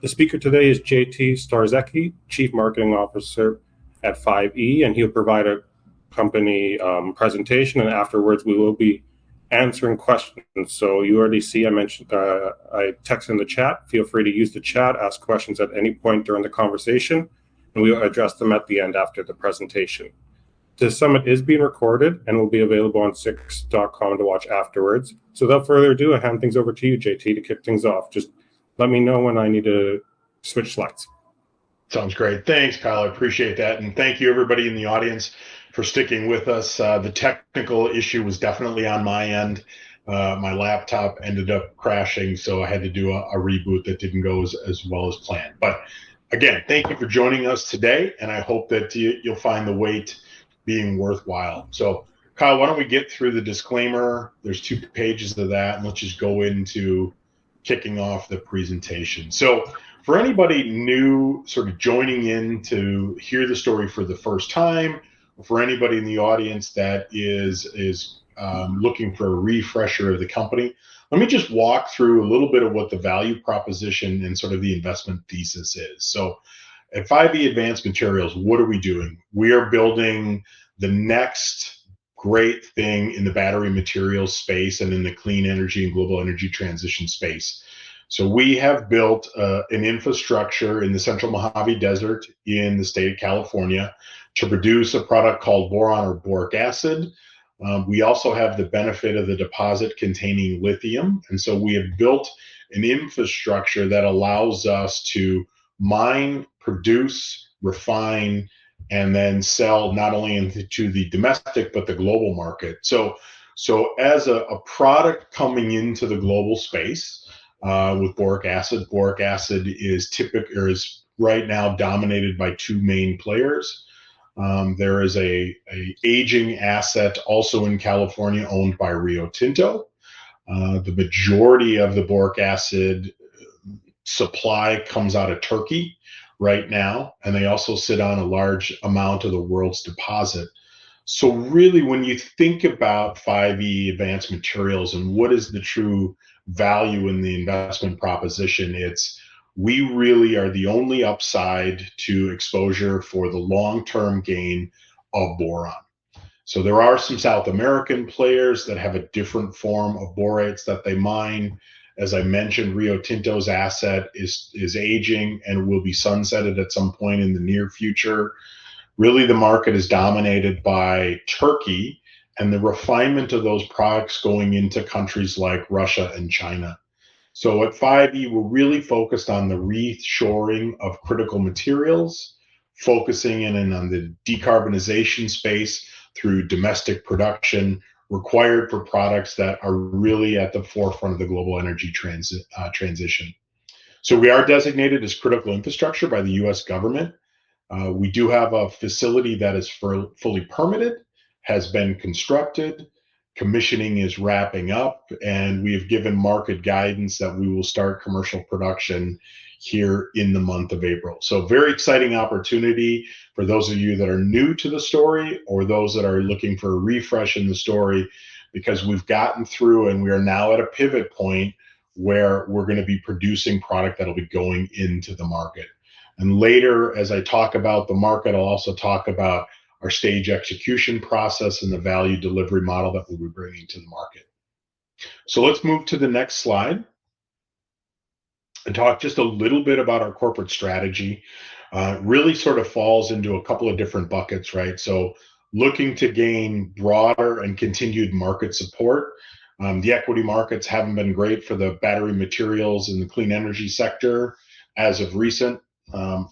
The speaker today is JT Starzecki, Chief Marketing Officer at 5E, and he'll provide a company presentation, and afterwards we will be answering questions. So you already see I mentioned, I text in the chat. Feel free to use the chat, ask questions at any point during the conversation, and we will address them at the end after the presentation. The summit is being recorded and will be available on six.com to watch afterwards. So without further ado, I hand things over to you, JT, to kick things off. Just let me know when I need to switch slides. Sounds great. Thanks, Kyle. I appreciate that. And thank you, everybody in the audience, for sticking with us. The technical issue was definitely on my end. My laptop ended up crashing, so I had to do a reboot that didn't go as well as planned. But again, thank you for joining us today, and I hope that you'll find the wait being worthwhile. So, Kyle, why don't we get through the disclaimer? There's 2 pages of that, and let's just go into kicking off the presentation. So for anybody new sort of joining in to hear the story for the first time, or for anybody in the audience that is looking for a refresher of the company, let me just walk through a little bit of what the value proposition and sort of the investment thesis is. So at 5E Advanced Materials, what are we doing? We are building the next great thing in the battery materials space and in the clean energy and global energy transition space. So we have built an infrastructure in the Central Mojave Desert in the state of California to produce a product called boron or boric acid. We also have the benefit of the deposit containing lithium. And so we have built an infrastructure that allows us to mine, produce, refine, and then sell not only into the domestic, but the global market. So as a product coming into the global space with boric acid is right now dominated by 2 main players. There is a aging asset also in California owned by Rio Tinto. The majority of the boric acid supply comes out of Turkey right now, and they also sit on a large amount of the world's deposit. So really, when you think about 5E Advanced Materials and what is the true value in the investment proposition, it's we really are the only upside to exposure for the long-term gain of boron. So there are some South American players that have a different form of borates that they mine. As I mentioned, Rio Tinto's asset is aging and will be sunsetted at some point in the near future. Really, the market is dominated by Turkey and the refinement of those products going into countries like Russia and China. So at 5E, we're really focused on the reshoring of critical materials, focusing in on the decarbonization space through domestic production required for products that are really at the forefront of the global energy transition. So we are designated as critical infrastructure by the US government. We do have a facility that is fully permitted, has been constructed, commissioning is wrapping up, and we have given market guidance that we will start commercial production here in the month of April. So very exciting opportunity for those of you that are new to the story or those that are looking for a refresh in the story, because we've gotten through and we are now at a pivot point where we're going to be producing product that'll be going into the market. And later, as I talk about the market, I'll also talk about our stage execution process and the value delivery model that we'll be bringing to the market. So let's move to the next slide and talk just a little bit about our corporate strategy. Really sort of falls into a couple of different buckets, right? So looking to gain broader and continued market support. The equity markets haven't been great for the battery materials in the clean energy sector as of recent.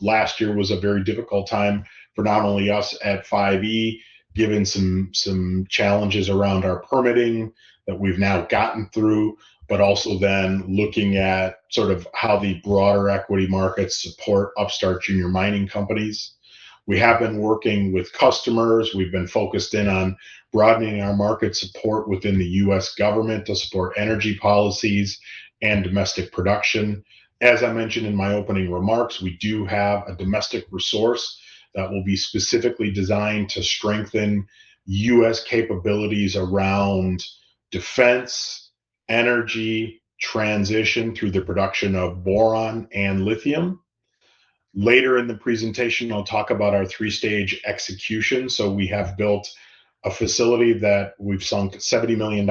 Last year was a very difficult time for not only us at 5E, given some challenges around our permitting that we've now gotten through, but also then looking at sort of how the broader equity markets support upstart junior mining companies. We have been working with customers. We've been focused in on broadening our market support within the US government to support energy policies and domestic production. As I mentioned in my opening remarks, we do have a domestic resource that will be specifically designed to strengthen US capabilities around defense, energy, transition through the production of boron and lithium. Later in the presentation, I'll talk about our three-stage execution. So we have built a facility that we've sunk $70 million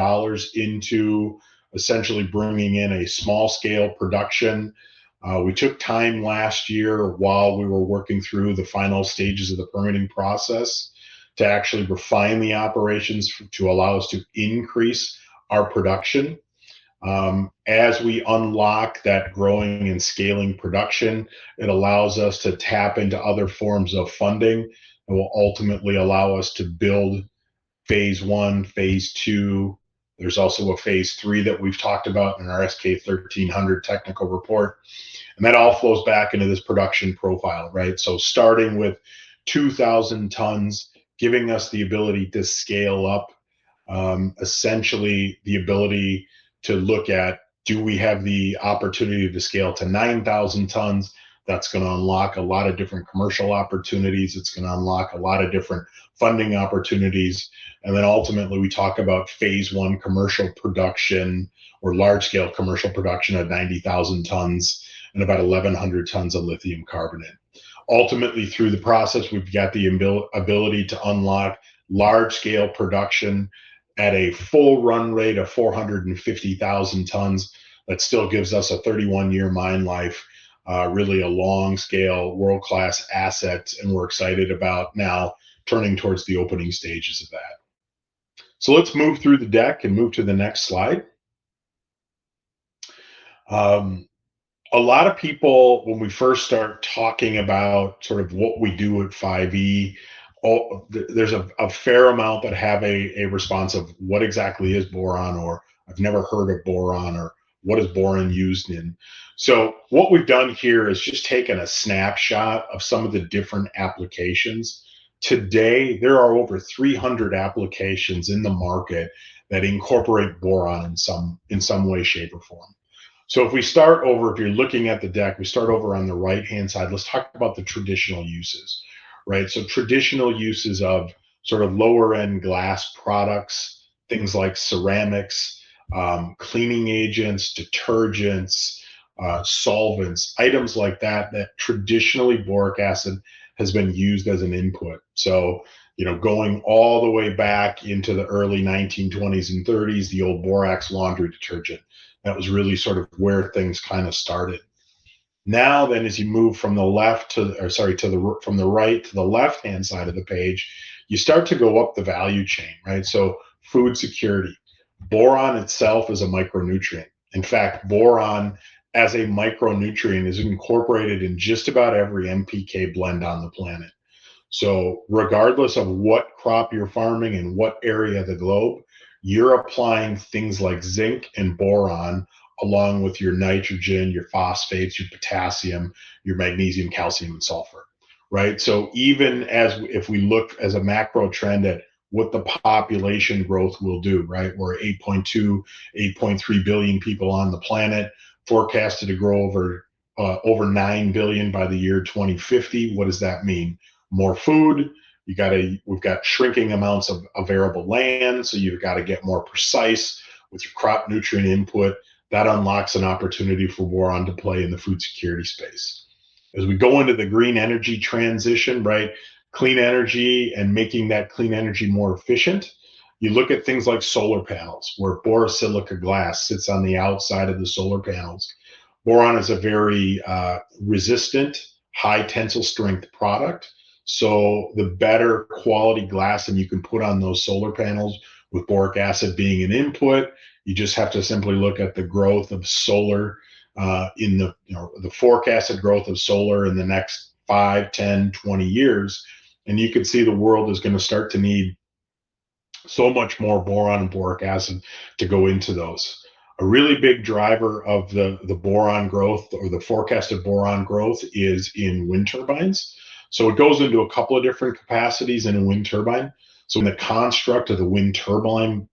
into, essentially bringing in a small-scale production. We took time last year while we were working through the final stages of the permitting process to actually refine the operations to allow us to increase our production. As we unlock that growing and scaling production, it allows us to tap into other forms of funding that will ultimately allow us to build phase 1, phase 2. There's also a phase 3 that we've talked about in our SK 1300 technical report. And that all flows back into this production profile, right? So starting with 2,000 tons, giving us the ability to scale up, essentially the ability to look at, do we have the opportunity to scale to 9,000 tons? That's going to unlock a lot of different commercial opportunities. It's going to unlock a lot of different funding opportunities. And then ultimately we talk about phase 1 commercial production or large scale commercial production at 90,000 tons and about 1,100 tons of lithium carbonate. Ultimately through the process, we've got the ability to unlock large scale production at a full run rate of 450,000 tons. That still gives us a 31-year mine life, really a long scale world-class asset. And we're excited about now turning towards the opening stages of that. So let's move through the deck and move to the next slide. A lot of people, when we first start talking about sort of what we do at 5E, there's a fair amount that have a response of what exactly is boron, or I've never heard of boron, or what is boron used in. So what we've done here is just taken a snapshot of some of the different applications. Today, there are over 300 applications in the market that incorporate boron in some way, shape, or form. So if we start over, if you're looking at the deck, we start over on the right-hand side. Let's talk about the traditional uses, right? So traditional uses of sort of lower-end glass products, things like ceramics, cleaning agents, detergents, solvents, items like that, that traditionally boric acid has been used as an input. So, going all the way back into the early 1920s and 30s, the old borax laundry detergent. That was really sort of where things kind of started. Now, then, as you move from the right to the left-hand side of the page, you start to go up the value chain, right? So, food security. Boron itself is a micronutrient. In fact, boron as a micronutrient is incorporated in just about every NPK blend on the planet. So, regardless of what crop you're farming in what area of the globe, you're applying things like zinc and boron along with your nitrogen, your phosphates, your potassium, your magnesium, calcium, and sulfur, right? So even if we look as a macro trend at what the population growth will do, right? We're 8.2, 8.3 billion people on the planet, forecasted to grow over 9 billion by the year 2050. What does that mean? More food. We've got shrinking amounts of arable land, so you've got to get more precise with your crop nutrient input. That unlocks an opportunity for boron to play in the food security space. As we go into the green energy transition, right, clean energy and making that clean energy more efficient, you look at things like solar panels, where borosilica glass sits on the outside of the solar panels. Boron is a very resistant, high tensile strength product. So the better quality glass that you can put on those solar panels, with boric acid being an input, you just have to simply look at the growth of solar in the forecasted growth of solar in the next 5, 10, 20 years. And you can see the world is going to start to need so much more boron and boric acid to go into those. A really big driver of the boron growth, or the forecasted boron growth, is in wind turbines. So it goes into a couple of different capacities in a wind turbine. So in the construct of the wind turbine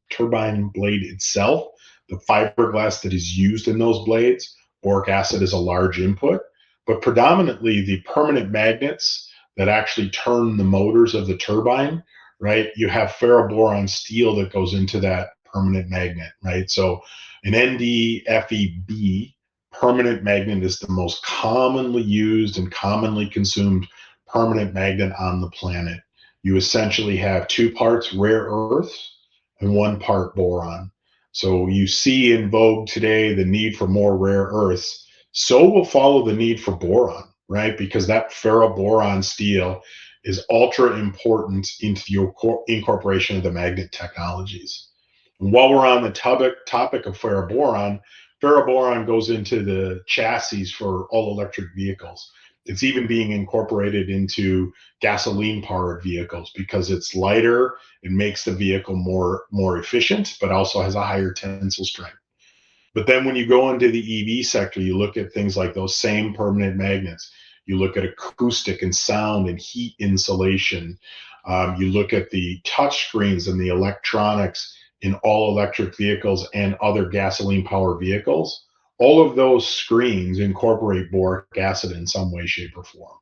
blade itself, the fiberglass that is used in those blades, boric acid is a large input, but predominantly the permanent magnets that actually turn the motors of the turbine, right? You have ferroboron steel that goes into that permanent magnet, right? So an NdFeB permanent magnet is the most commonly used and commonly consumed permanent magnet on the planet. You essentially have 2 parts rare earth and 1 part boron. So you see in vogue today the need for more rare earths. So will follow the need for boron, right? Because that ferroboron steel is ultra important into the incorporation of the magnet technologies. And while we're on the topic of ferroboron, ferroboron goes into the chassis for all electric vehicles. It's even being incorporated into gasoline-powered vehicles because it's lighter, it makes the vehicle more efficient, but also has a higher tensile strength. But then when you go into the EV sector, you look at things like those same permanent magnets. You look at acoustic and sound and heat insulation. You look at the touch screens and the electronics in all electric vehicles and other gasoline powered vehicles. All of those screens incorporate boric acid in some way, shape, or form.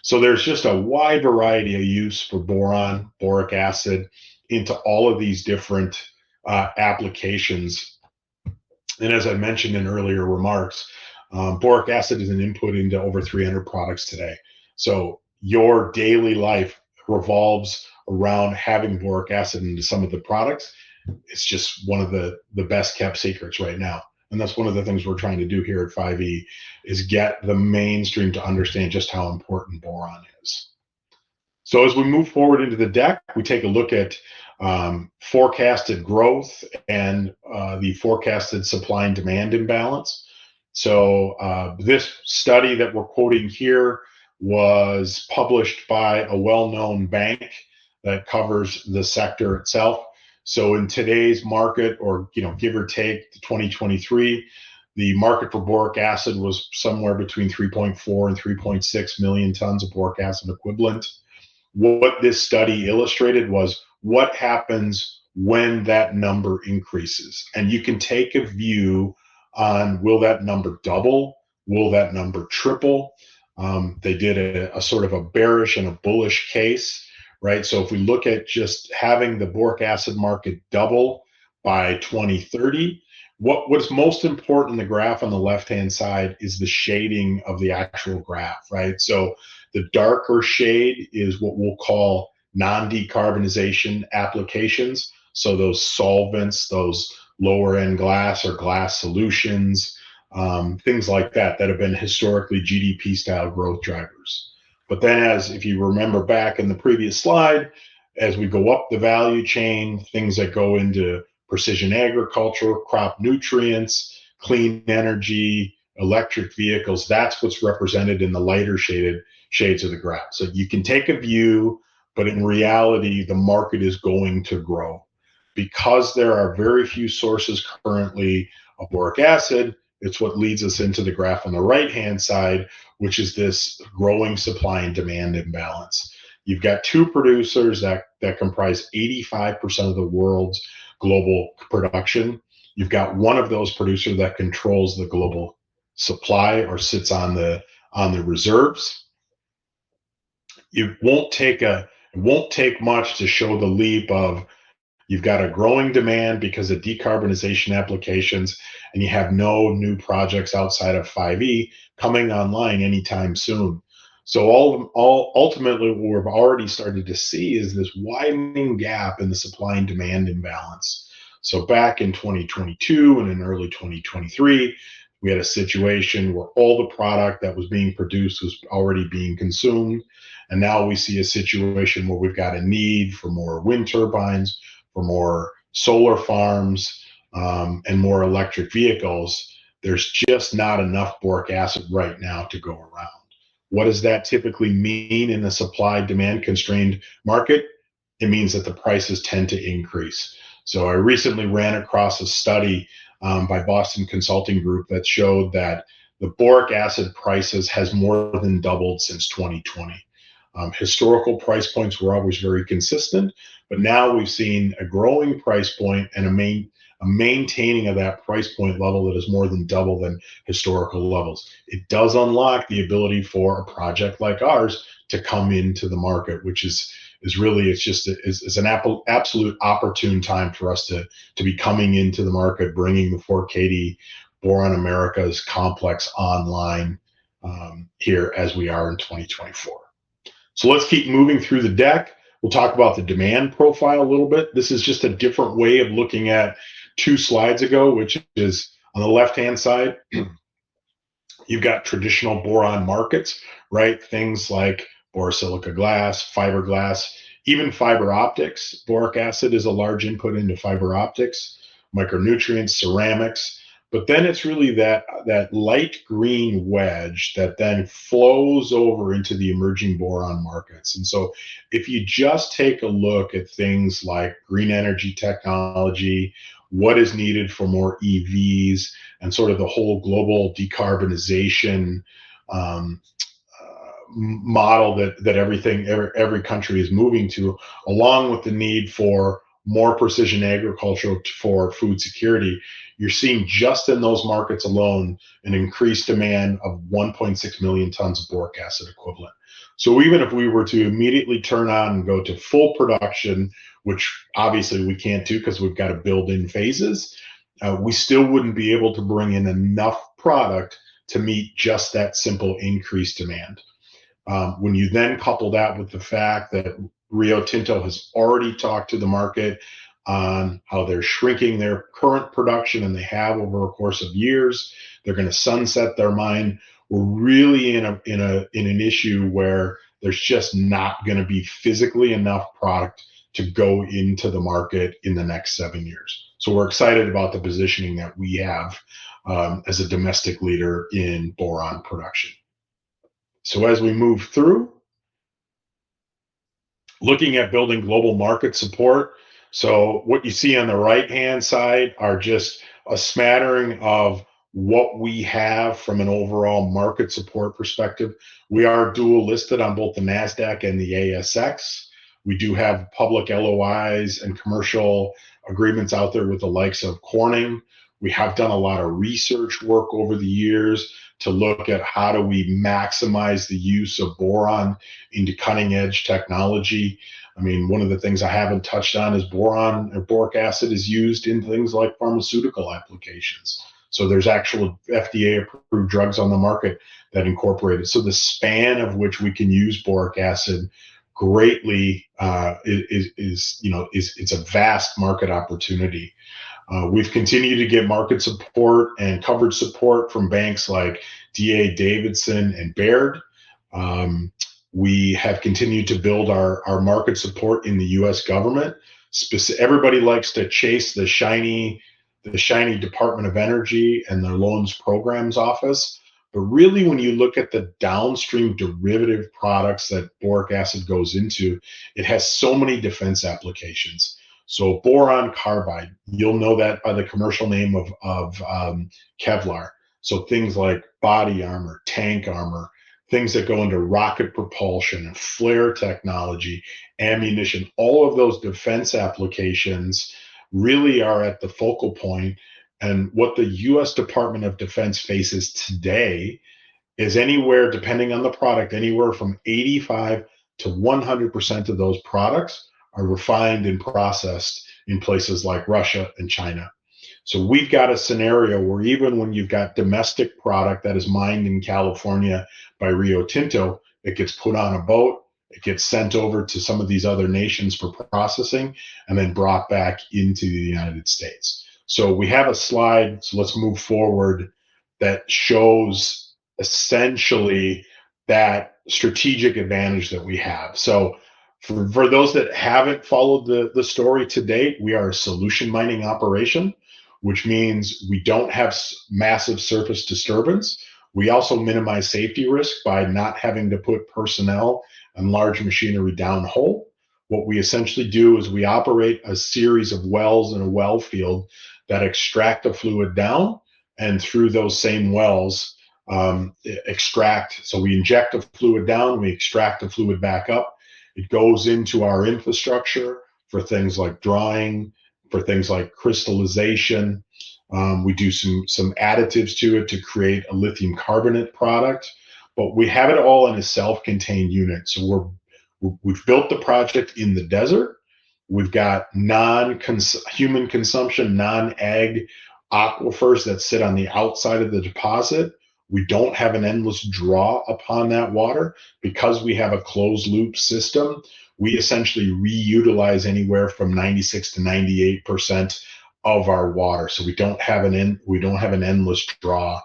So there's just a wide variety of use for boron, boric acid into all of these different applications. And as I mentioned in earlier remarks, boric acid is an input into over 300 products today. So your daily life revolves around having boric acid into some of the products. It's just one of the best kept secrets right now. And that's one of the things we're trying to do here at 5E is get the mainstream to understand just how important boron is. So as we move forward into the deck, we take a look at forecasted growth and the forecasted supply and demand imbalance. So this study that we're quoting here was published by a well-known bank that covers the sector itself. So in today's market, or give or take 2023, the market for boric acid was somewhere between 3.4 and 3.6 million tons of boric acid equivalent. What this study illustrated was what happens when that number increases. And you can take a view on, will that number double? Will that number triple? They did a sort of a bearish and a bullish case, right? So if we look at just having the boric acid market double by 2030, what's most important in the graph on the left-hand side is the shading of the actual graph, right? So the darker shade is what we'll call non-decarbonization applications. So those solvents, those lower end glass or glass solutions, things like that have been historically GDP style growth drivers. But then if you remember back in the previous slide, as we go up the value chain, things that go into precision agriculture, crop nutrients, clean energy, electric vehicles, that's what's represented in the lighter shades of the graph. So you can take a view, but in reality, the market is going to grow. Because there are very few sources currently of boric acid, it's what leads us into the graph on the right-hand side, which is this growing supply and demand imbalance. You've got 2 producers that comprise 85% of the world's global production. You've got one of those producers that controls the global supply or sits on the reserves. It won't take much to show the leap of you've got a growing demand because of decarbonization applications, and you have no new projects outside of 5E coming online anytime soon. So ultimately, what we've already started to see is this widening gap in the supply and demand imbalance. So back in 2022 and in early 2023, we had a situation where all the product that was being produced was already being consumed. And now we see a situation where we've got a need for more wind turbines, for more solar farms, and more electric vehicles. There's just not enough boric acid right now to go around. What does that typically mean in a supply-demand constrained market? It means that the prices tend to increase. So I recently ran across a study by Boston Consulting Group that showed that the boric acid prices has more than doubled since 2020. Historical price points were always very consistent, but now we've seen a growing price point and a maintaining of that price point level that is more than double than historical levels. It does unlock the ability for a project like ours to come into the market, which is is really, it's just is an absolute opportune time for us to be coming into the market, bringing the Fort Cady Boron Americas complex online here as we are in 2024. So let's keep moving through the deck. We'll talk about the demand profile a little bit. This is just a different way of looking at 2 slides ago, which is on the left-hand side, you've got traditional boron markets, right? Things like borosilica glass, fiberglass, even fiber optics. Boric acid is a large input into fiber optics, micronutrients, ceramics. But then it's really that light green wedge that then flows over into the emerging boron markets. And so if you just take a look at things like green energy technology, what is needed for more EVs, and sort of the whole global decarbonization model that every country is moving to, along with the need for more precision agriculture for food security, you're seeing just in those markets alone an increased demand of 1.6 million tons of boric acid equivalent. So even if we were to immediately turn on and go to full production, which obviously we can't do because we've got to build in phases, we still wouldn't be able to bring in enough product to meet just that simple increased demand. When you then couple that with the fact that Rio Tinto has already talked to the market on how they're shrinking their current production, and they have over a course of years, they're going to sunset their mine. We're really in an issue where there's just not going to be physically enough product to go into the market in the next 7 years. So we're excited about the positioning that we have as a domestic leader in boron production. So as we move through, looking at building global market support. So what you see on the right-hand side are just a smattering of what we have from an overall market support perspective. We are dual listed on both the NASDAQ and the ASX. We do have public LOIs and commercial agreements out there with the likes of Corning. We have done a lot of research work over the years to look at how do we maximize the use of boron into cutting edge technology. I mean, one of the things I haven't touched on is boron or boric acid is used in things like pharmaceutical applications. So there's actual FDA approved drugs on the market that incorporate it. So the span of which we can use boric acid greatly it's a vast market opportunity. We've continued to get market support and coverage support from banks like D.A. Davidson and Baird. We have continued to build our market support in the U.S. government. Everybody likes to chase the shiny Department of Energy and their loans programs office. But really, when you look at the downstream derivative products that boric acid goes into, it has so many defense applications. So boron carbide, you'll know that by the commercial name of Kevlar. So things like body armor, tank armor, things that go into rocket propulsion and flare technology, ammunition, all of those defense applications really are at the focal point. And what the U.S. Department of Defense faces today is anywhere, depending on the product, anywhere from 85 to 100% of those products are refined and processed in places like Russia and China. So we've got a scenario where even when you've got domestic product that is mined in California by Rio Tinto, it gets put on a boat, it gets sent over to some of these other nations for processing, and then brought back into the United States. So we have a slide, so let's move forward, that shows essentially that strategic advantage that we have. So for those that haven't followed the story to date, we are a solution mining operation, which means we don't have massive surface disturbance. We also minimize safety risk by not having to put personnel and large machinery downhole. What we essentially do is we operate a series of wells in a well field that extract the fluid down, and through those same wells extract. So we inject the fluid down, we extract the fluid back up. It goes into our infrastructure for things like drying, for things like crystallization. We do some additives to it to create a lithium carbonate product, but we have it all in a self-contained unit. So We've built the project in the desert. We've got non-human consumption, non-ag aquifers that sit on the outside of the deposit. We don't have an endless draw upon that water because we have a closed loop system. We essentially reutilize anywhere from 96 to 98% of our water. So we don't have an endless draw.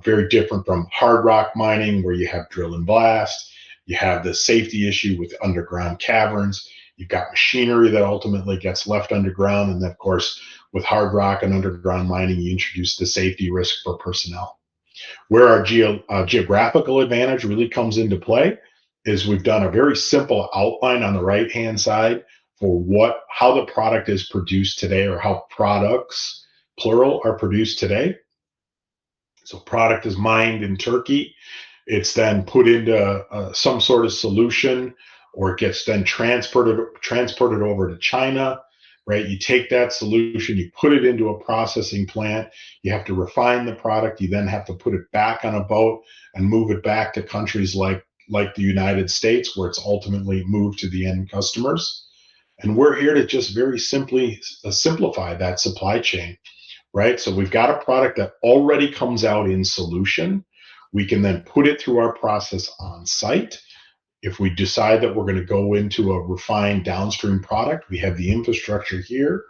Very different from hard rock mining, where you have drill and blast. You have the safety issue with underground caverns. You've got machinery that ultimately gets left underground. And then, of course, with hard rock and underground mining, you introduce the safety risk for personnel. Where our geographical advantage really comes into play is we've done a very simple outline on the right-hand side for how the product is produced today, or how products, plural, are produced today. So product is mined in Turkey. It's then put into some sort of solution, or it gets then transported over to China, right? You take that solution, you put it into a processing plant, you have to refine the product, you then have to put it back on a boat and move it back to countries like the United States, where it's ultimately moved to the end customers. And we're here to just very simply simplify that supply chain, right? So we've got a product that already comes out in solution. We can then put it through our process on site. If we decide that we're going to go into a refined downstream product, we have the infrastructure here,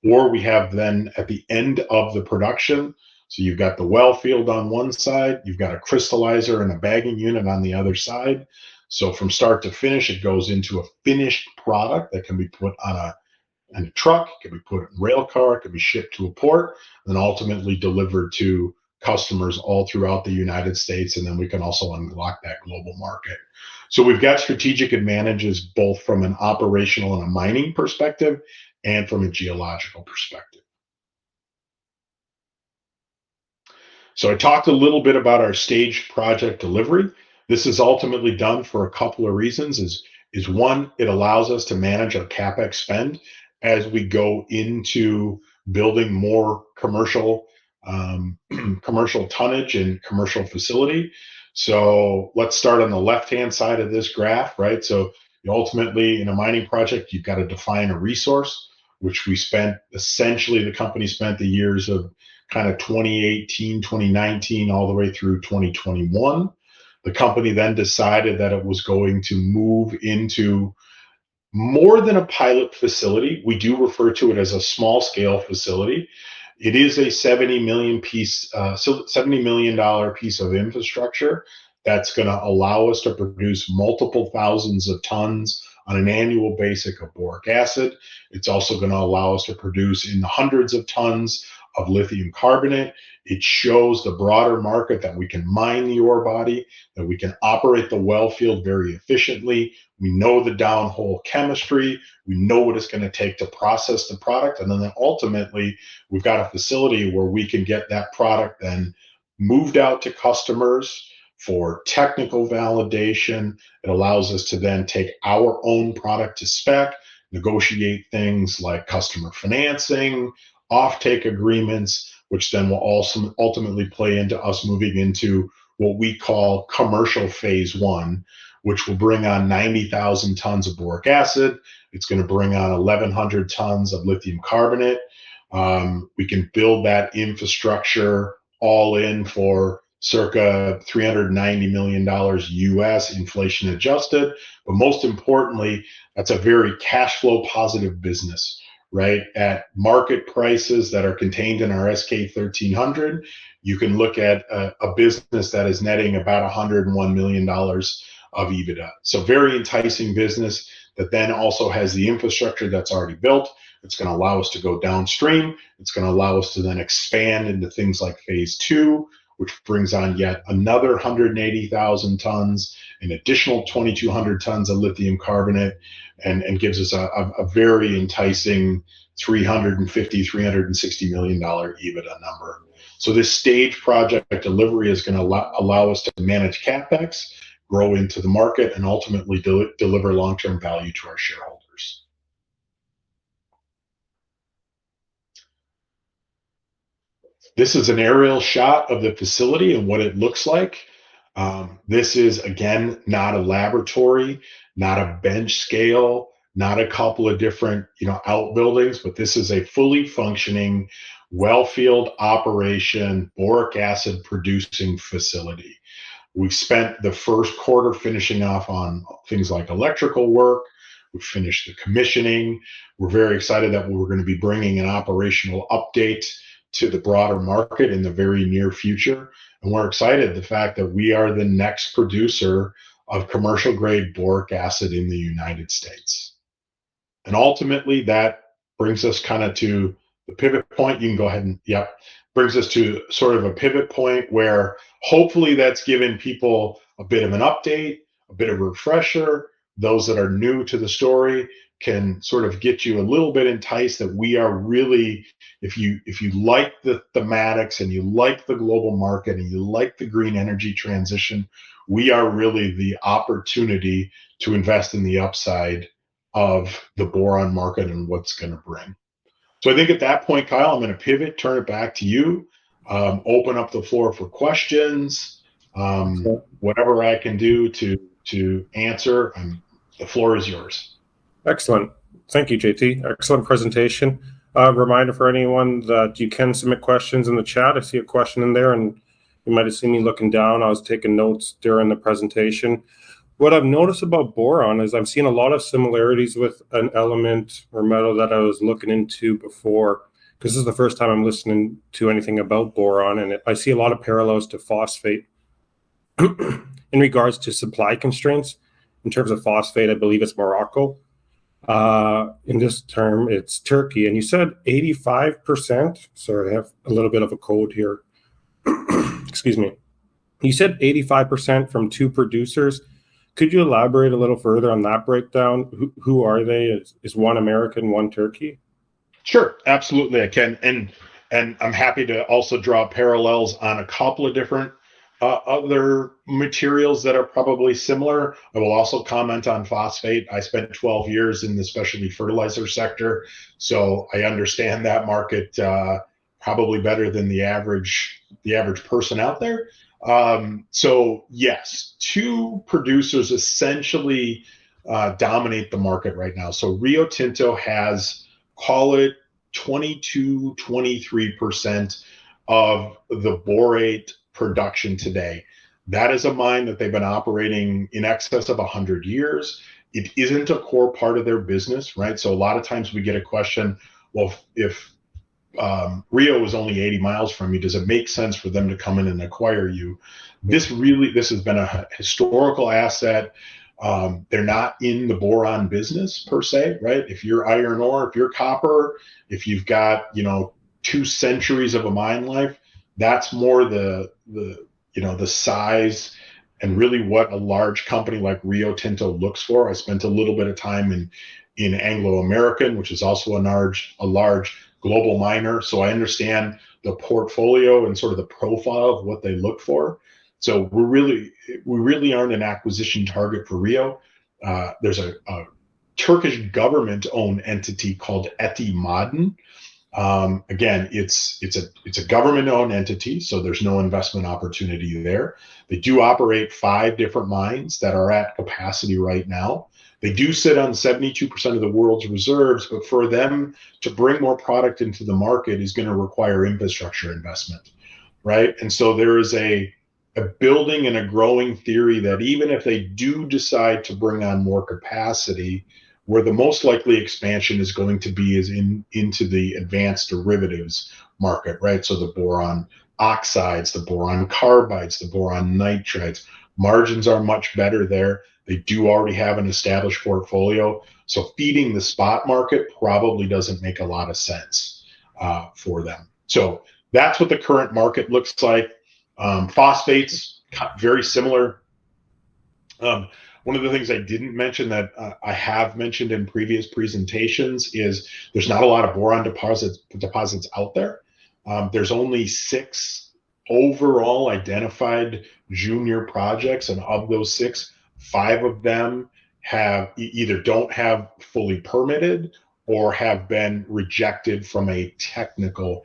or we have then at the end of the production. So you've got the well field on one side, you've got a crystallizer and a bagging unit on the other side. So from start to finish, it goes into a finished product that can be put on a truck, it can be put in a rail car, it can be shipped to a port, and then ultimately delivered to customers all throughout the United States. And then we can also unlock that global market. So we've got strategic advantages both from an operational and a mining perspective and from a geological perspective. So I talked a little bit about our staged project delivery. This is ultimately done for a couple of reasons. Is one, it allows us to manage our CapEx spend as we go into building more commercial tonnage and commercial facility. So let's start on the left-hand side of this graph, right? So ultimately, in a mining project, you've got to define a resource, which the company spent the years of kind of 2018, 2019, all the way through 2021. The company then decided that it was going to move into more than a pilot facility. We do refer to it as a small scale facility. It is a $70 million piece of infrastructure that's going to allow us to produce multiple thousands of tons on an annual basis of boric acid. It's also going to allow us to produce in the hundreds of tons of lithium carbonate. It shows the broader market that we can mine the ore body, that we can operate the well field very efficiently. We know the downhole chemistry. We know what it's going to take to process the product. And then ultimately, we've got a facility where we can get that product then moved out to customers for technical validation. It allows us to then take our own product to spec, negotiate things like customer financing, offtake agreements, which then will also ultimately play into us moving into what we call commercial phase one, which will bring on 90,000 tons of boric acid. It's going to bring on 1,100 tons of lithium carbonate. We can build that infrastructure all in for circa $390 million US, inflation adjusted. But most importantly, that's a very cash flow positive business, right? At market prices that are contained in our SK 1300, you can look at a business that is netting about $101 million of EBITDA. So very enticing business that then also has the infrastructure that's already built. It's going to allow us to go downstream. It's going to allow us to then expand into things like phase two, which brings on yet another 180,000 tons, an additional 2,200 tons of lithium carbonate, and gives us a very enticing $360 million EBITDA number. So this stage project delivery is going to allow us to manage CapEx, grow into the market, and ultimately deliver long-term value to our shareholders. This is an aerial shot of the facility and what it looks like. This is, again, not a laboratory, not a bench scale, not a couple of different, outbuildings, but this is a fully functioning well field operation boric acid producing facility. We've spent the first quarter finishing off on things like electrical work. We've finished the commissioning. We're very excited that we're going to be bringing an operational update to the broader market in the very near future. And we're excited the fact that we are the next producer of commercial grade boric acid in the United States. And ultimately, that brings us kind of to the pivot point. You can go ahead and, brings us to sort of a pivot point where hopefully that's given people a bit of an update, a bit of a refresher. Those that are new to the story can sort of get you a little bit enticed that we are really, if you like the thematics and you like the global market and you like the green energy transition, we are really the opportunity to invest in the upside of the boron market and what's going to bring. So I think at that point, Kyle, I'm going to pivot, turn it back to you, open up the floor for questions, whatever I can do to answer. The floor is yours. Excellent. Thank you, JT. Excellent presentation. Reminder for anyone that you can submit questions in the chat. I see a question in there, and you might have seen me looking down. I was taking notes during the presentation. What I've noticed about boron is I've seen a lot of similarities with an element or metal that I was looking into before, because this is the first time I'm listening to anything about boron, and I see a lot of parallels to phosphate in regards to supply constraints. In terms of phosphate, I believe it's Morocco. In this term, it's Turkey. And you said 85%. Sorry, I have a little bit of a cold here. Excuse me. You said 85% from two producers. Could you elaborate a little further on that breakdown? Who are they? Is one American, one Turkey? Sure, absolutely, I can, and I'm happy to also draw parallels on a couple of different other materials that are probably similar. I will also comment on phosphate. I spent 12 years in the specialty fertilizer sector, so I understand that market probably better than the average person out there. So yes, two producers essentially dominate the market right now. So Rio Tinto has, call it 22, 23% of the borate production today. That is a mine that they've been operating in excess of 100 years. It isn't a core part of their business, right? So a lot of times we get a question, well, if Rio is only 80 miles from you, does it make sense for them to come in and acquire you? This has been a historical asset. They're not in the boron business per se, right? If you're iron ore, if you're copper, if you've got 2 centuries of a mine life, that's more the size and really what a large company like Rio Tinto looks for. I spent a little bit of time in Anglo American, which is also a large global miner, so I understand the portfolio and sort of the profile of what they look for. So we really aren't an acquisition target for Rio. There's a Turkish government-owned entity called Eti Maden. Again, it's a government-owned entity, so there's no investment opportunity there. They do operate 5 different mines that are at capacity right now. They do sit on 72% of the world's reserves, but for them to bring more product into the market is going to require infrastructure investment, right? And so there is a building and a growing theory that even if they do decide to bring on more capacity, where the most likely expansion is going to be is into the advanced derivatives market, right? So the boron oxides, the boron carbides, the boron nitrides, margins are much better there. They do already have an established portfolio. So feeding the spot market probably doesn't make a lot of sense for them. So that's what the current market looks like. Phosphates, very similar. One of the things I didn't mention that I have mentioned in previous presentations is there's not a lot of boron deposits out there. There's only 6 overall identified junior projects, and of those 6, 5 of them have either don't have fully permitted or have been rejected from a technical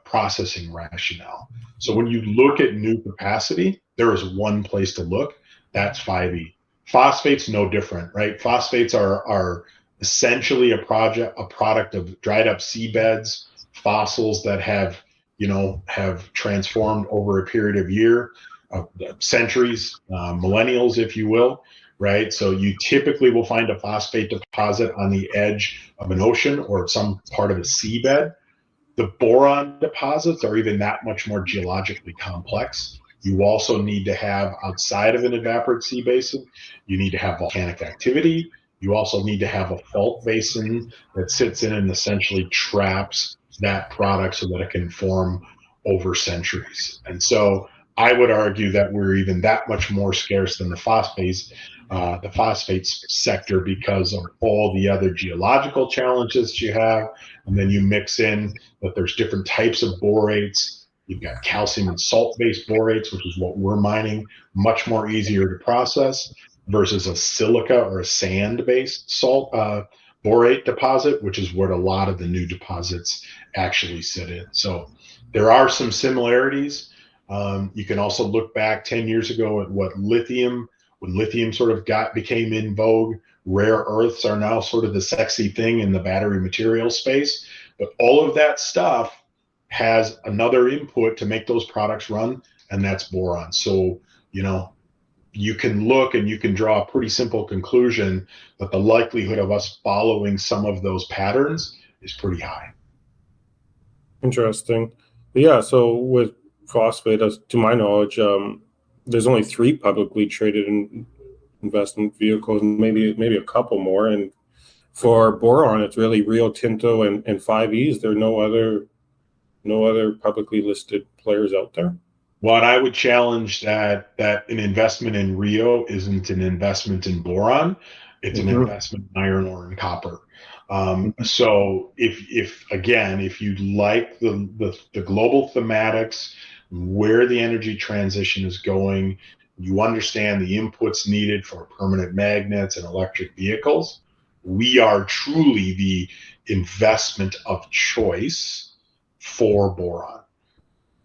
processing rationale. So when you look at new capacity, there is one place to look. That's 5E. Phosphates, no different, right? Phosphates are essentially a product of dried up seabeds, fossils that have transformed over a period of centuries, millennials, if you will, right? So you typically will find a phosphate deposit on the edge of an ocean or some part of a seabed. The boron deposits are even that much more geologically complex. You also need to have, outside of an evaporate sea basin, you need to have volcanic activity. You also need to have a fault basin that sits in and essentially traps that product so that it can form over centuries. And so I would argue that we're even that much more scarce than the phosphates sector because of all the other geological challenges you have. And then you mix in that there's different types of borates. You've got calcium and salt-based borates, which is what we're mining, much more easier to process versus a silica or a sand-based salt borate deposit, which is where a lot of the new deposits actually sit in. So there are some similarities. You can also look back 10 years ago at when lithium sort of became in vogue. Rare earths are now sort of the sexy thing in the battery material space. But all of that stuff has another input to make those products run, and that's boron. So, you can look and you can draw a pretty simple conclusion that the likelihood of us following some of those patterns is pretty high. Interesting. Yeah, so with phosphate, as to my knowledge, there's only 3 publicly traded investment vehicles, and maybe a couple more. And for boron, it's really Rio Tinto and 5Es. There are no other publicly listed players out there. Well, and I would challenge that an investment in Rio isn't an investment in boron; it's an investment in iron ore and copper. So if you like the global thematics, where the energy transition is going, you understand the inputs needed for permanent magnets and electric vehicles, we are truly the investment of choice for boron.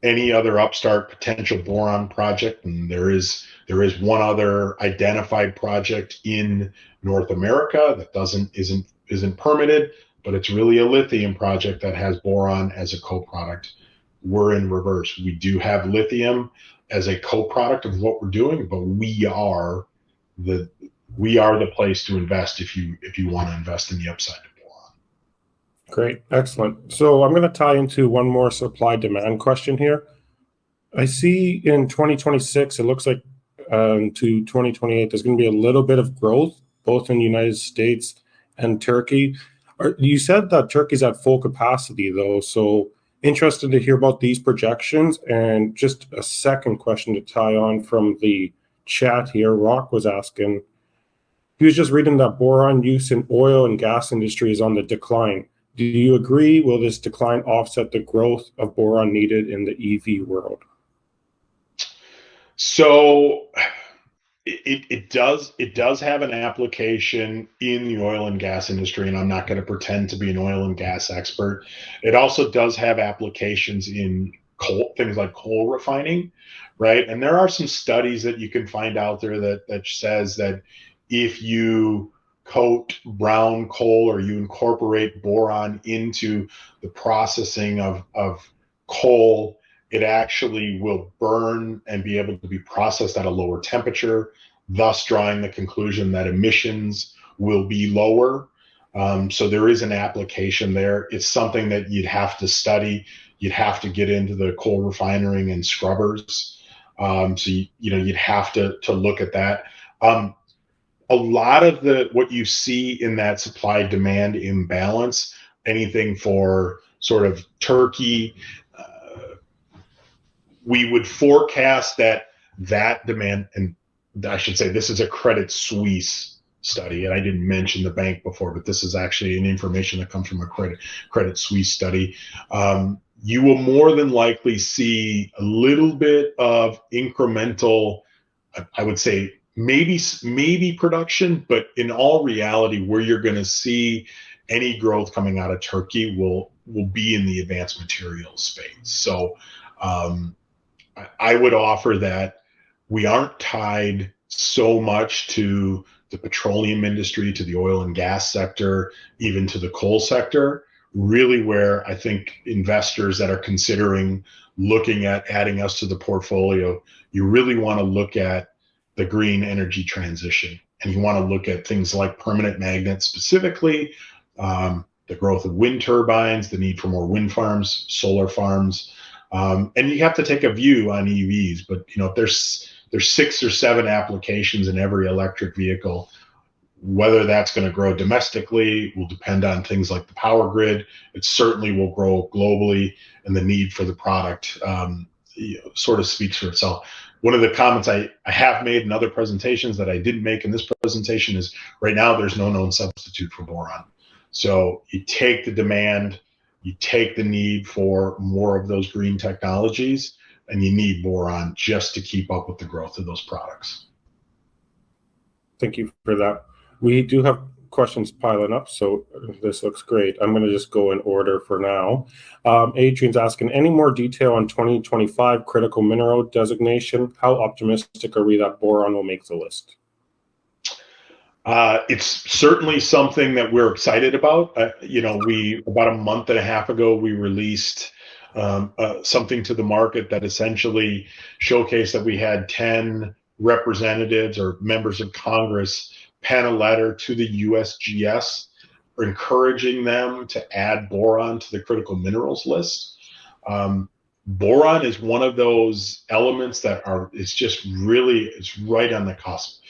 Any other upstart potential boron project, and there is one other identified project in North America that isn't permitted, but it's really a lithium project that has boron as a co-product. We're in reverse. We do have lithium as a co-product of what we're doing, but we are the place to invest if you want to invest in the upside of boron. Great, excellent. So I'm going to tie into one more supply demand question here. I see in 2026, it looks like to 2028, there's going to be a little bit of growth, both in the United States and Turkey. You said that Turkey's at full capacity, though, so interested to hear about these projections. And just a second question to tie on from the chat here, Rock was asking, he was just reading that boron use in oil and gas industry is on the decline. Do you agree? Will this decline offset the growth of boron needed in the EV world? So it does have an application in the oil and gas industry, and I'm not going to pretend to be an oil and gas expert. It also does have applications in coal, things like coal refining, right? And there are some studies that you can find out there that says that if you coat brown coal or you incorporate boron into the processing of coal, it actually will burn and be able to be processed at a lower temperature, thus drawing the conclusion that emissions will be lower. So there is an application there. It's something that you'd have to study. You'd have to get into the coal refining and scrubbers. So you'd have to look at that. A lot of what you see in that supply demand imbalance, anything for sort of Turkey, we would forecast that demand, and I should say this is a Credit Suisse study, and I didn't mention the bank before, but this is actually an information that comes from a Credit Suisse study. You will more than likely see a little bit of incremental, I would say maybe production, but in all reality, where you're going to see any growth coming out of Turkey will will be in the advanced materials space. So I would offer that we aren't tied so much to the petroleum industry, to the oil and gas sector, even to the coal sector. Really, where I think investors that are considering looking at adding us to the portfolio, you really want to look at the green energy transition. And you want to look at things like permanent magnets, specifically the growth of wind turbines, the need for more wind farms, solar farms. And you have to take a view on EVs, but there's 6 or 7 applications in every electric vehicle. Whether that's going to grow domestically will depend on things like the power grid. It certainly will grow globally, and the need for the product sort of speaks for itself. One of the comments I have made in other presentations that I didn't make in this presentation is right now there's no known substitute for boron. So you take the demand, you take the need for more of those green technologies, and you need boron just to keep up with the growth of those products. Thank you for that. We do have questions piling up, so this looks great. I'm going to just go in order for now. Adrian's asking, any more detail on 2025 critical mineral designation? How optimistic are we that boron will make the list? It's certainly something that we're excited about. About a month and a half ago, we released something to the market that essentially showcased that we had 10 representatives or members of Congress pen a letter to the USGS encouraging them to add boron to the critical minerals list. Boron is one of those elements that it's right on the cusp.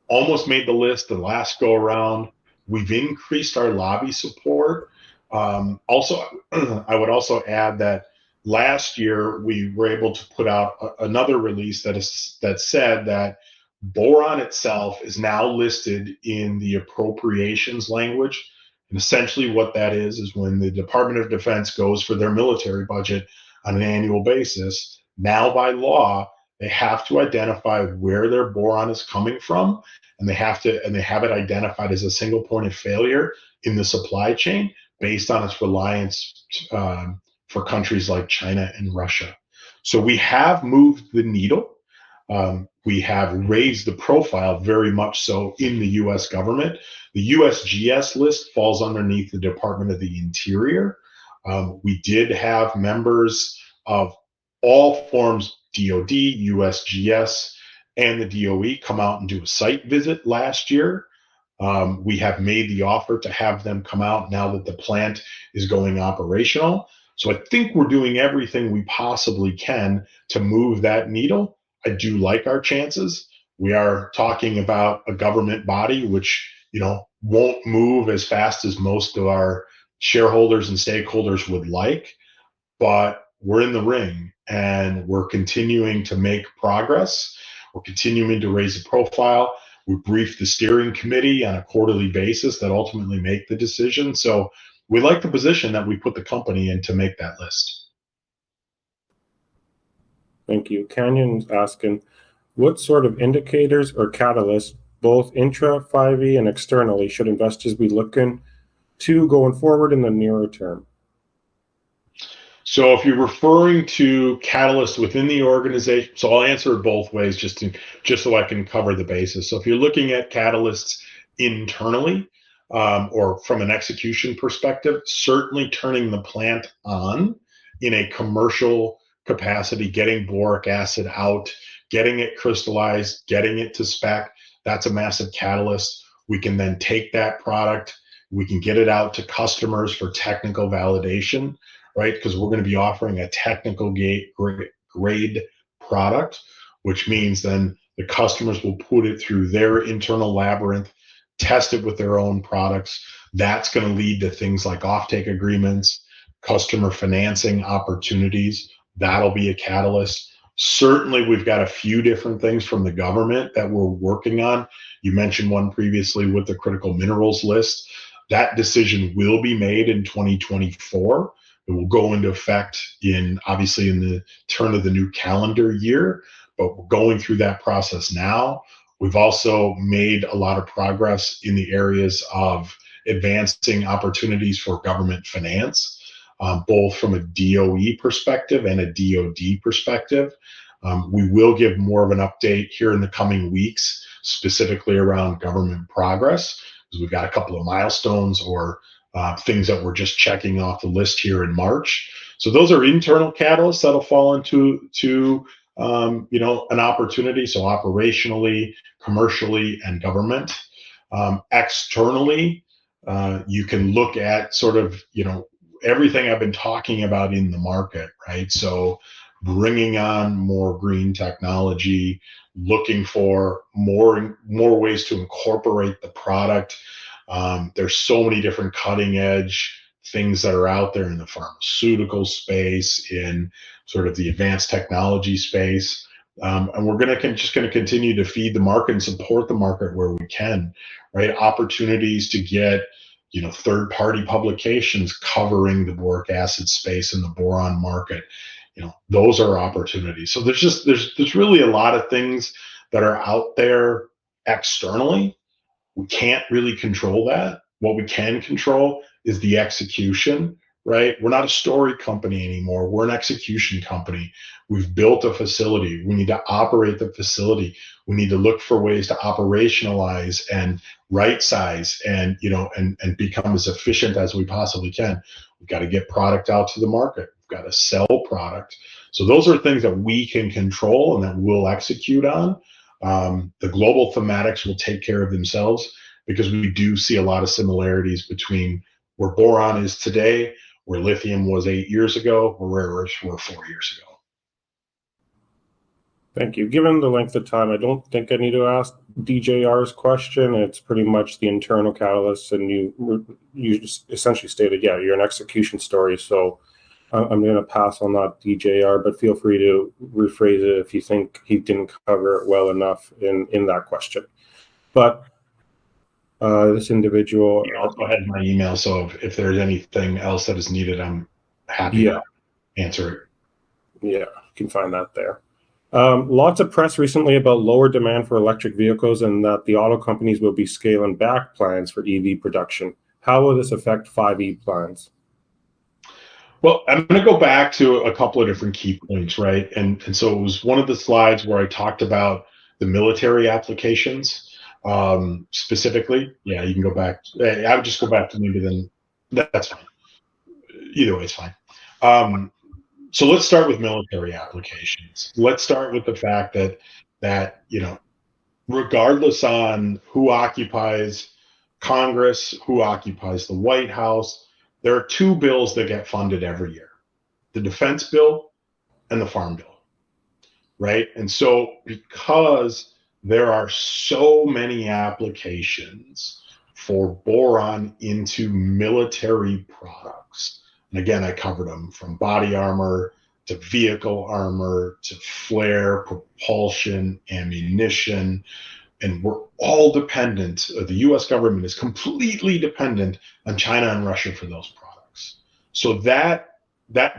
Almost made the list the last go around. We've increased our lobby support. Also, I would also add that last year we were able to put out another release that said that boron itself is now listed in the appropriations language. And essentially what that is when the Department of Defense goes for their military budget on an annual basis, now by law, they have to identify where their boron is coming from, and they have it identified as a single point of failure in the supply chain based on its reliance for countries like China and Russia. So we have moved the needle. We have raised the profile very much so in the U.S. government. The USGS list falls underneath the Department of the Interior. We did have members of all forms, DOD, USGS, and the DOE come out and do a site visit last year. We have made the offer to have them come out now that the plant is going operational. So I think we're doing everything we possibly can to move that needle. I do like our chances. We are talking about a government body which, won't move as fast as most of our shareholders and stakeholders would like, but we're in the ring and we're continuing to make progress. We're continuing to raise the profile. We brief the steering committee on a quarterly basis that ultimately make the decision. So we like the position that we put the company in to make that list. Thank you. Canyon's asking, what sort of indicators or catalysts, both intra 5E and externally, should investors be looking to going forward in the nearer term? So if you're referring to catalysts within the organization, so I'll answer it both ways just so I can cover the basis. So if you're looking at catalysts internally or from an execution perspective, certainly turning the plant on in a commercial capacity, getting boric acid out, getting it crystallized, getting it to spec, that's a massive catalyst. We can then take that product, we can get it out to customers for technical validation, right? Because we're going to be offering a technical grade product, which means then the customers will put it through their internal labyrinth, test it with their own products. That's going to lead to things like offtake agreements, customer financing opportunities. That'll be a catalyst. Certainly, we've got a few different things from the government that we're working on. You mentioned one previously with the critical minerals list. That decision will be made in 2024. It will go into effect obviously in the turn of the new calendar year, but we're going through that process now. We've also made a lot of progress in the areas of advancing opportunities for government finance. both from a DOE perspective and a DOD perspective. We will give more of an update here in the coming weeks, specifically around government progress, because we've got a couple of milestones or things that we're just checking off the list here in March. So those are internal catalysts that'll fall into an opportunity. So operationally, commercially, and government. Externally, you can look at sort of everything I've been talking about in the market, right? So bringing on more green technology, looking for more ways to incorporate the product. There's so many different cutting edge things that are out there in the pharmaceutical space, in sort of the advanced technology space. And we're just going to continue to feed the market and support the market where we can, right? Opportunities to get third-party publications covering the boric acid space and the boron market. Those are opportunities. So there's really a lot of things that are out there externally. We can't really control that. What we can control is the execution, right? We're not a story company anymore. We're an execution company. We've built a facility. We need to operate the facility. We need to look for ways to operationalize and right size and become as efficient as we possibly can. We've got to get product out to the market. We've got to sell product. So those are things that we can control and that we'll execute on. The global thematics will take care of themselves, because we do see a lot of similarities between where boron is today, where lithium was 8 years ago, or rare earths were 4 years ago. Thank you. Given the length of time, I don't think I need to ask DJR's question. It's pretty much the internal catalyst, and you just essentially stated, yeah, you're an execution story. So I'm going to pass on that, DJR, but feel free to rephrase it if you think he didn't cover it well enough in that question. But this individual... I'll go ahead with my email, so if there's anything else that is needed, I'm happy to answer it. Yeah, you can find that there. Lots of press recently about lower demand for electric vehicles and that the auto companies will be scaling back plans for EV production. How will this affect 5E plans? Well, I'm going to go back to a couple of different key points, right? And so it was one of the slides where I talked about the military applications specifically. Yeah, you can go back. I would just go back to maybe then. That's fine. Either way, it's fine. So let's start with military applications. Let's start with the fact that regardless on who occupies Congress, who occupies the White House, there are two bills that get funded every year: the defense bill and the farm bill, right? And so because there are so many applications for boron into military products, and again, I covered them from body armor to vehicle armor to flare, propulsion, ammunition, and we're all dependent. The U.S. government is completely dependent on China and Russia for those products. So that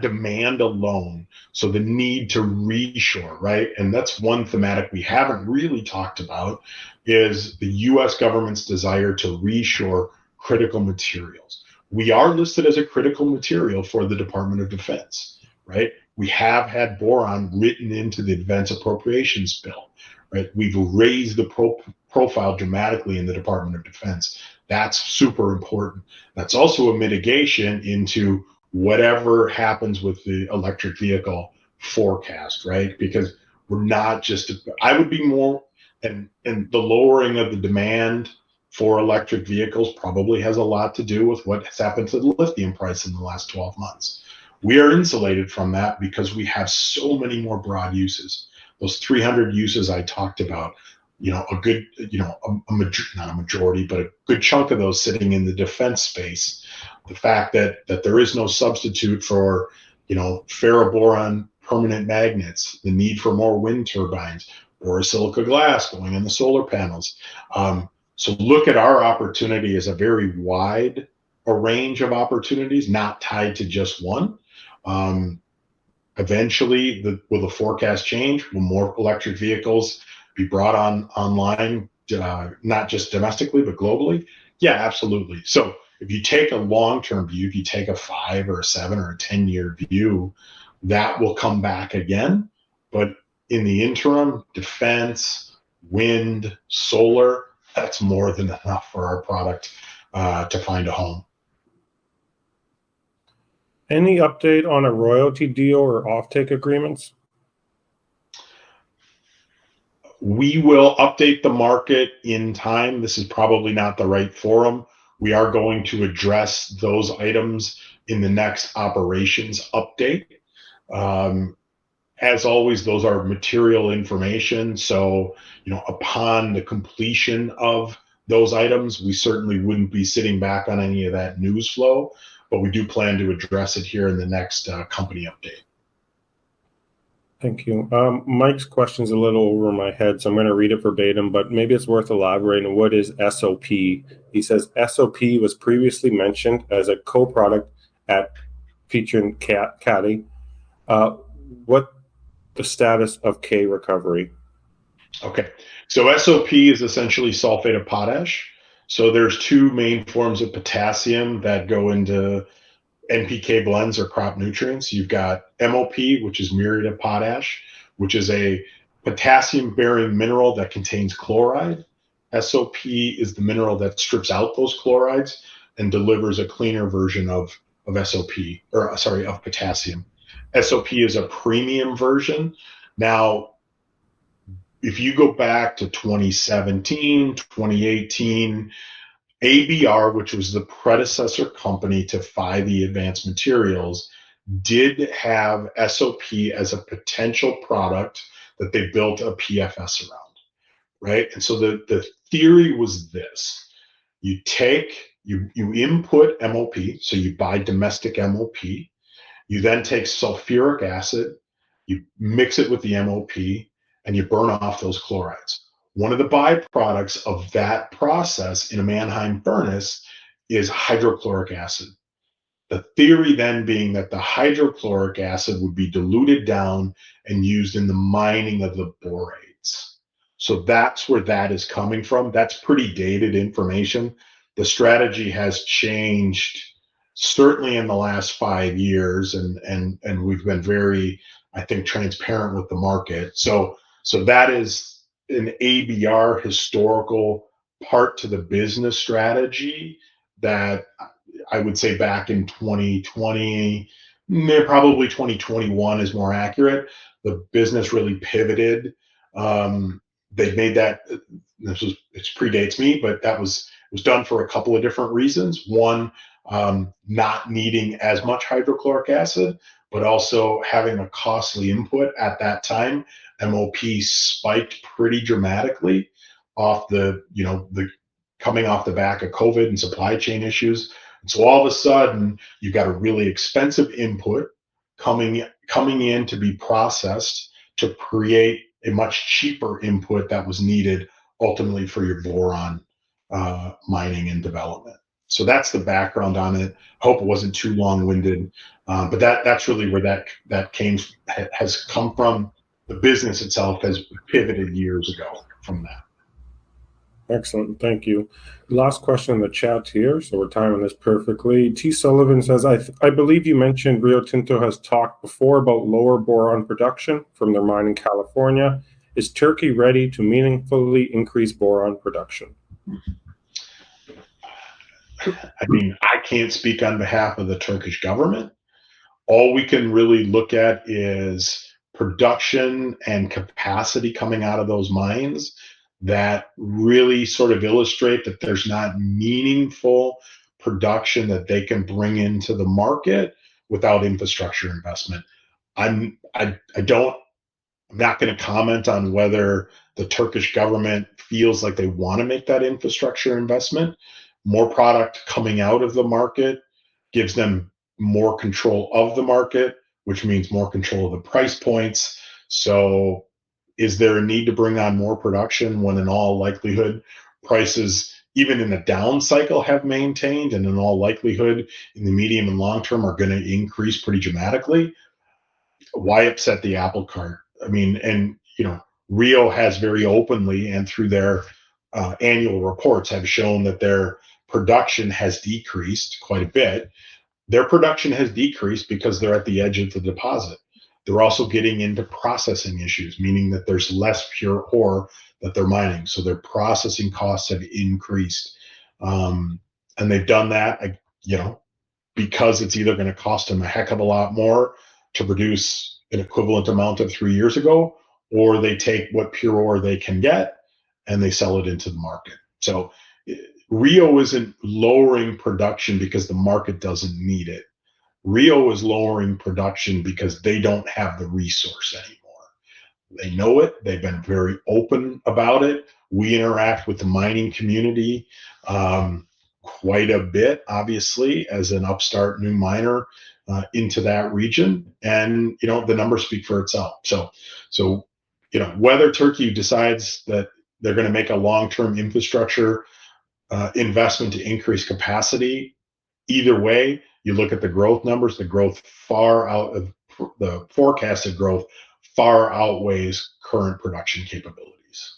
demand alone, so the need to reshore, right? And that's one thematic we haven't really talked about, is the U.S. government's desire to reshore critical materials. We are listed as a critical material for the Department of Defense, right? We have had boron written into the Defense Appropriations Bill, right? We've raised the profile dramatically in the Department of Defense. That's super important. That's also a mitigation into whatever happens with the electric vehicle forecast, right? Because we're not just, I would be more, and the lowering of the demand for electric vehicles probably has a lot to do with what has happened to the lithium price in the last 12 months. We are insulated from that because we have so many more broad uses. Those 300 uses I talked about, a good, not a majority, but a good chunk of those sitting in the defense space. The fact that there is no substitute for, ferroboron permanent magnets, the need for more wind turbines, or silica glass going in the solar panels. So look at our opportunity as a very wide a range of opportunities, not tied to just one. Eventually, will the forecast change? Will more electric vehicles be brought online, not just domestically, but globally? Yeah, absolutely. So If you take a long-term view, if you take a 5 or a 7 or a 10-year view, that will come back again. But in the interim, defense, wind, solar, that's more than enough for our product to find a home. Any update on a royalty deal or offtake agreements? We will update the market in time. This is probably not the right forum. We are going to address those items in the next operations update. As always, those are material information. So, upon the completion of those items, we certainly wouldn't be sitting back on any of that news flow, but we do plan to address it here in the next company update. Thank you. Mike's question is a little over my head, so I'm going to read it verbatim, but maybe it's worth elaborating. What is SOP? He says SOP was previously mentioned as a co-product at featuring Caddy. What the status of K recovery? Okay, so SOP is essentially sulfate of potash. So there's two main forms of potassium that go into NPK blends or crop nutrients. You've got MOP, which is muriate of potash, which is a potassium-bearing mineral that contains chloride. SOP is the mineral that strips out those chlorides and delivers a cleaner version of potassium. SOP is a premium version. Now, if you go back to 2017, 2018, ABR, which was the predecessor company to 5E Advanced Materials, did have SOP as a potential product that they built a PFS around, right? And so the theory was this: you input MOP, so you buy domestic MOP, you then take sulfuric acid, you mix it with the MOP, and you burn off those chlorides. One of the byproducts of that process in a Mannheim furnace is hydrochloric acid. The theory then being that the hydrochloric acid would be diluted down and used in the mining of the borates. So that's where that is coming from. That's pretty dated information. The strategy has changed certainly in the last 5 years, and we've been very, I think, transparent with the market. So that is an ABR historical part to the business strategy that I would say back in 2020, probably 2021 is more accurate. The business really pivoted. They made that. It predates me, but it was done for a couple of different reasons. One, not needing as much hydrochloric acid, but also having a costly input at that time. MOP spiked pretty dramatically off the coming off the back of COVID and supply chain issues. And so all of a sudden, you've got a really expensive input coming in to be processed to create a much cheaper input that was needed ultimately for your boron mining and development. So that's the background on it. Hope it wasn't too long-winded, but that's really where that has come from. The business itself has pivoted years ago from that. Excellent. Thank you. Last question in the chat here, so we're timing this perfectly. T. Sullivan says, I believe you mentioned Rio Tinto has talked before about lower boron production from their mine in California. Is Turkey ready to meaningfully increase boron production? I mean, I can't speak on behalf of the Turkish government. All we can really look at is production and capacity coming out of those mines that really sort of illustrate that there's not meaningful production that they can bring into the market without infrastructure investment. I'm not going to comment on whether the Turkish government feels like they want to make that infrastructure investment. More product coming out of the market gives them more control of the market, which means more control of the price points. So is there a need to bring on more production when in all likelihood prices, even in a down cycle, have maintained, and in all likelihood in the medium and long term are going to increase pretty dramatically? Why upset the apple cart? I mean, and Rio has very openly and through their annual reports have shown that they're production has decreased quite a bit. Their production has decreased because they're at the edge of the deposit. They're also getting into processing issues, meaning that there's less pure ore that they're mining. So their processing costs have increased. And they've done that, because it's either going to cost them a heck of a lot more to produce an equivalent amount of 3 years ago, or they take what pure ore they can get and they sell it into the market. So Rio isn't lowering production because the market doesn't need it. Rio is lowering production because they don't have the resource anymore. They know it. They've been very open about it. We interact with the mining community quite a bit, obviously, as an upstart new miner into that region. And, the numbers speak for itself. So whether Turkey decides that they're going to make a long-term infrastructure investment to increase capacity, either way, you look at the growth numbers, the forecasted growth far outweighs current production capabilities.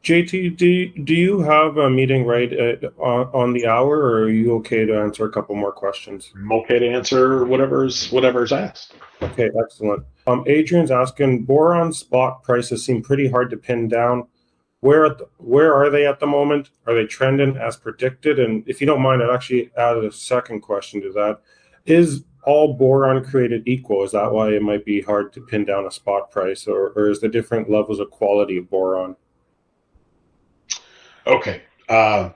JT, do you have a meeting on the hour, or are you okay to answer a couple more questions? I'm okay to answer whatever's asked. Okay, excellent. Adrian's asking, boron spot prices seem pretty hard to pin down. Where are they at the moment? Are they trending as predicted? And if you don't mind, I'd actually add a second question to that. Is all boron created equal? Is that why it might be hard to pin down a spot price, or is there different levels of quality of boron? Okay, I'm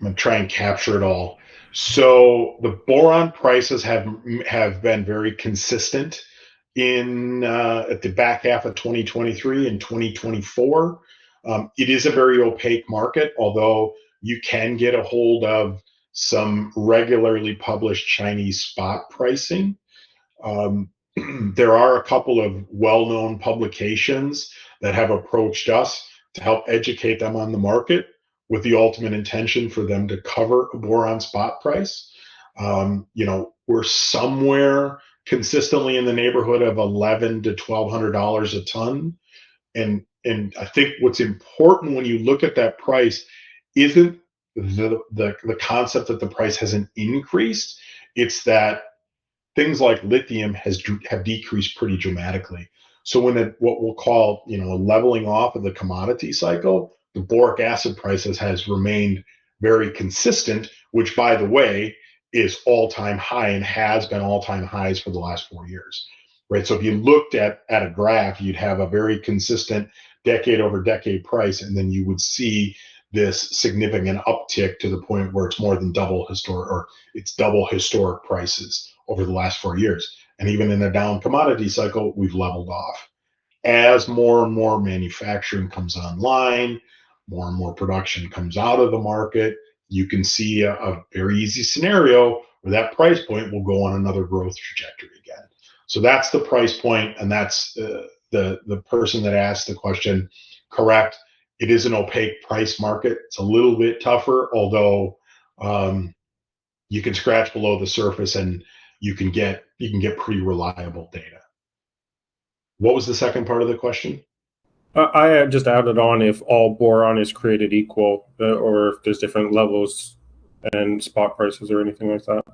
going to try and capture it all. So the boron prices have been very consistent at the back half of 2023 and 2024. It is a very opaque market, although you can get a hold of some regularly published Chinese spot pricing. There are a couple of well-known publications that have approached us to help educate them on the market with the ultimate intention for them to cover a boron spot price. We're somewhere consistently in the neighborhood of $1,100 to $1,200 a ton. And I think what's important when you look at that price isn't the concept that the price hasn't increased. It's that things like lithium have decreased pretty dramatically. So when what we'll call a leveling off of the commodity cycle, the boric acid prices has remained very consistent, which, by the way, is all-time high and has been all-time highs for the last 4 years. Right. So if you looked at a graph, you'd have a very consistent decade over decade price, and then you would see this significant uptick to the point where it's more than double historic prices over the last 4 years. And even in a down commodity cycle, we've leveled off. As more and more manufacturing comes online, more and more production comes out of the market, you can see a very easy scenario where that price point will go on another growth trajectory again. So that's the price point, and that's the person that asked the question, correct. It is an opaque price market. It's a little bit tougher, although you can scratch below the surface and you can get pretty reliable data. What was the second part of the question? I just added on if all boron is created equal, or if there's different levels and spot prices or anything like that.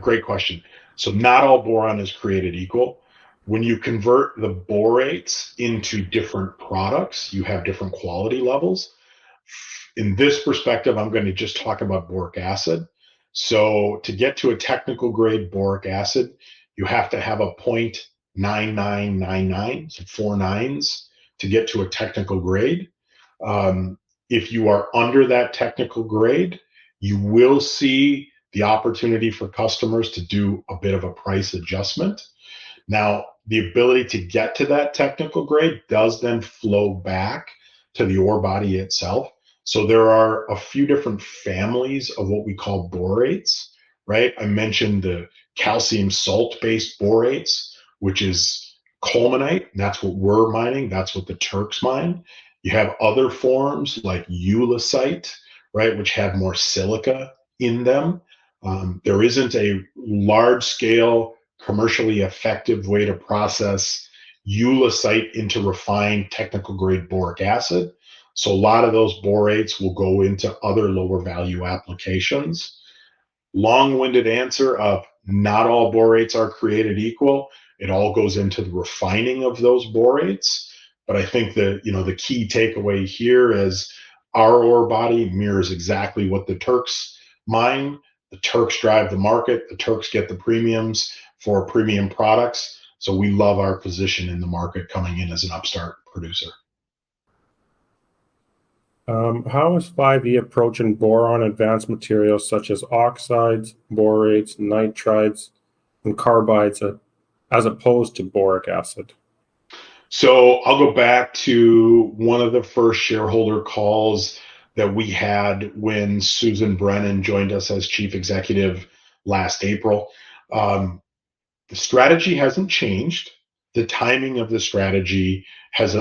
Great question. So not all boron is created equal. When you convert the borates into different products, you have different quality levels. In this perspective, I'm going to just talk about boric acid. So to get to a technical grade boric acid, you have to have a 0.9999, so 4 nines, to get to a technical grade. If you are under that technical grade, you will see the opportunity for customers to do a bit of a price adjustment. Now, the ability to get to that technical grade does then flow back to the ore body itself. So there are a few different families of what we call borates, right? I mentioned the calcium salt-based borates, which is colemanite. That's what we're mining. That's what the Turks mine. You have other forms like eulasite, right, which have more silica in them. There isn't a large-scale, commercially effective way to process eulasite into refined technical grade boric acid. So a lot of those borates will go into other lower value applications. Long-winded answer of not all borates are created equal. It all goes into the refining of those borates. But I think that, the key takeaway here is our ore body mirrors exactly what the Turks mine. The Turks drive the market. The Turks get the premiums for premium products. So we love our position in the market coming in as an upstart producer. How is 5E approaching boron advanced materials such as oxides, borates, nitrides, and carbides as opposed to boric acid? So I'll go back to one of the first shareholder calls that we had when Susan Brennan joined us as chief executive last April. The strategy hasn't changed. The timing of the strategy has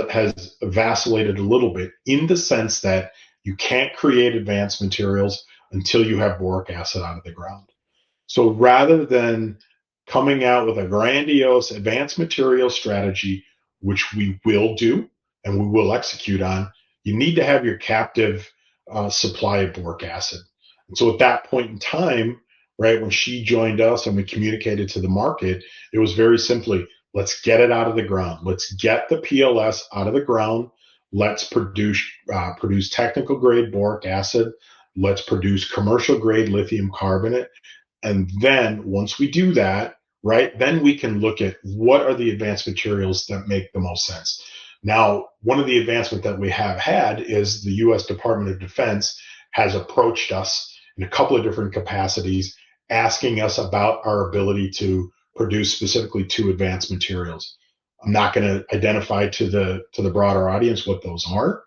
vacillated a little bit in the sense that you can't create advanced materials until you have boric acid out of the ground. So rather than coming out with a grandiose advanced material strategy, which we will do and we will execute on, you need to have your captive supply of boric acid. And so at that point in time, right, when she joined us and we communicated to the market, it was very simply, let's get it out of the ground. Let's get the PLS out of the ground. Let's produce technical grade boric acid. Let's produce commercial grade lithium carbonate. And then once we do that, right, then we can look at what are the advanced materials that make the most sense. Now, one of the advancements that we have had is the U.S. Department of Defense has approached us in a couple of different capacities, asking us about our ability to produce specifically two advanced materials. I'm not going to identify to the broader audience what those are,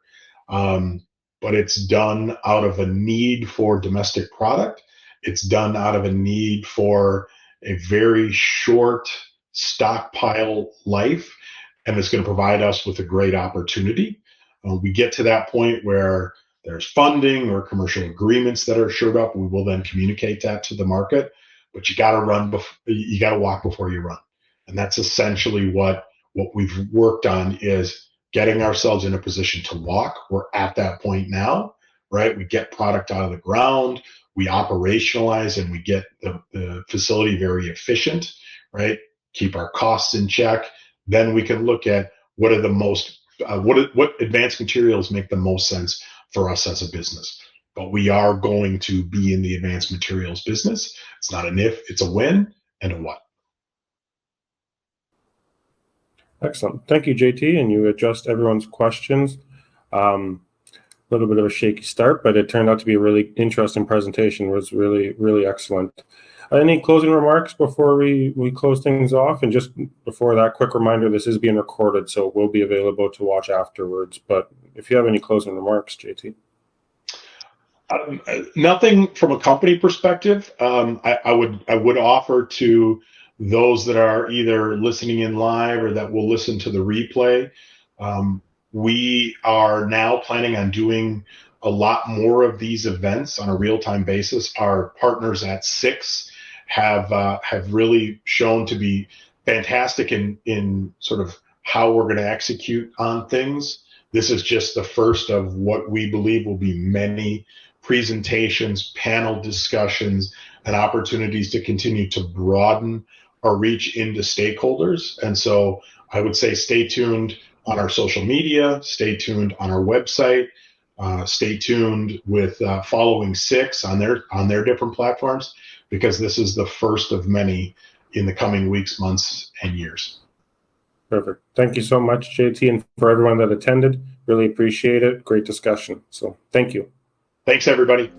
but it's done out of a need for domestic product. It's done out of a need for a very short stockpile life, and it's going to provide us with a great opportunity. We get to that point where there's funding or commercial agreements that are showed up. We will then communicate that to the market, but you got to you got to walk before you run. And that's essentially what we've worked on, is getting ourselves in a position to walk. We're at that point now, right? We get product out of the ground, we operationalize, and we get the facility very efficient, right? Keep our costs in check. Then we can look at what are the most, what advanced materials make the most sense for us as a business. But we are going to be in the advanced materials business. It's not an if, it's a when and a what. Excellent. Thank you, JT. And you addressed everyone's questions. A little bit of a shaky start, but it turned out to be a really interesting presentation. It was really, really excellent. Any closing remarks before we close things off? And just before that, quick reminder, this is being recorded, so it will be available to watch afterwards. But if you have any closing remarks, JT. Nothing from a company perspective. I would offer to those that are either listening in live or that will listen to the replay. We are now planning on doing a lot more of these events on a real-time basis. Our partners at Six have really shown to be fantastic in sort of how we're going to execute on things. This is just the first of what we believe will be many presentations, panel discussions, and opportunities to continue to broaden our reach into stakeholders. And so I would say stay tuned on our social media, stay tuned on our website, stay tuned with following Six on their different platforms, because this is the first of many in the coming weeks, months, and years. Perfect. Thank you so much, JT, and for everyone that attended. Really appreciate it. Great discussion. So thank you. Thanks, everybody.